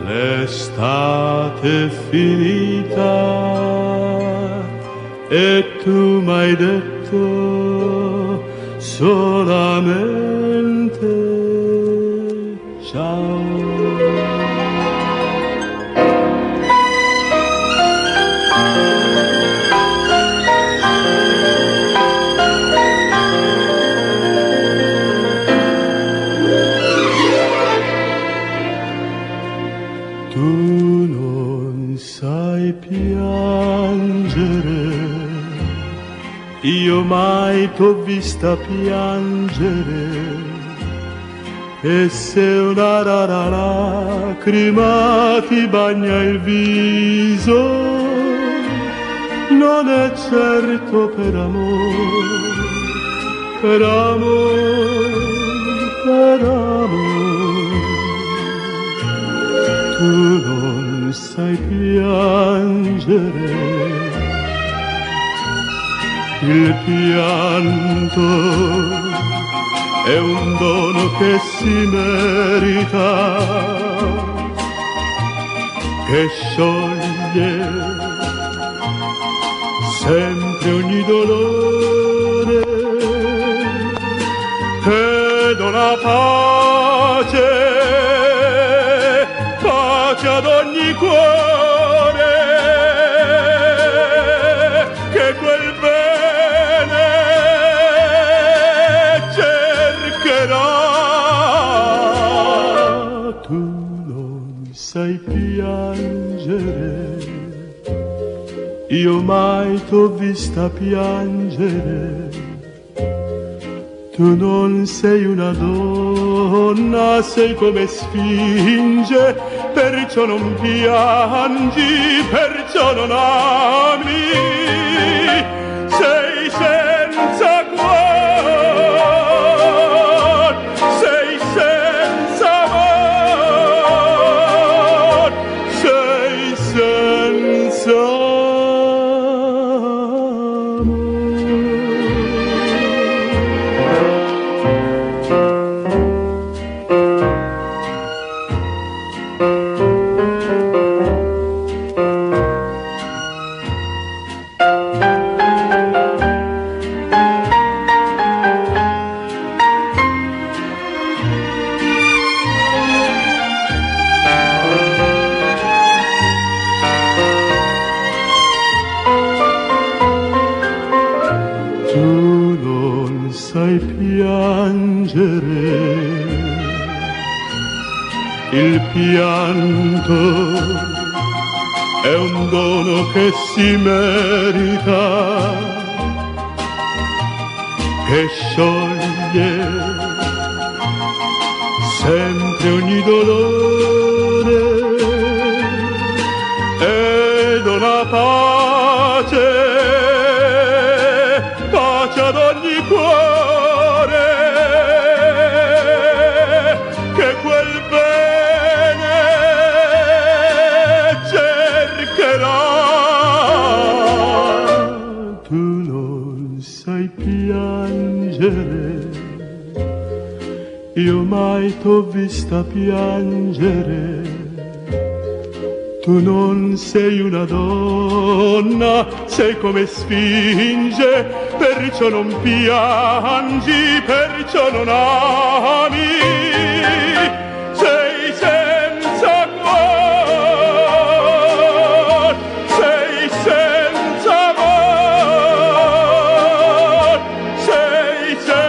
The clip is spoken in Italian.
L'estate è finita e tu m'hai detto solamente ciao. Tu non sai piangere, io mai t'ho vista piangere, e se una rara lacrima ti bagna il viso, non è certo per amore, per amore, per amore. Tu non sai piangere, il pianto è un dono che si merita, che scioglie sempre ogni dolore, che dona pace ad ogni cuore, che quel bene cercherà. Tu non sai piangere, io mai t'ho vista piangere. Tu non sei una donna, sei come sfinge, perciò non piangi, perciò non ami, sei senza cuore, sei senza amor, sei senza amor. Sai piangere, il pianto è un dono che si merita, che scioglie sempre ogni dolore e dona pace, pace ad ogni cuore. Io mai t'ho vista piangere, tu non sei una donna, sei come sfinge, perciò non piangi, perciò non ami, sei senza cuore, sei senza amor, sei senza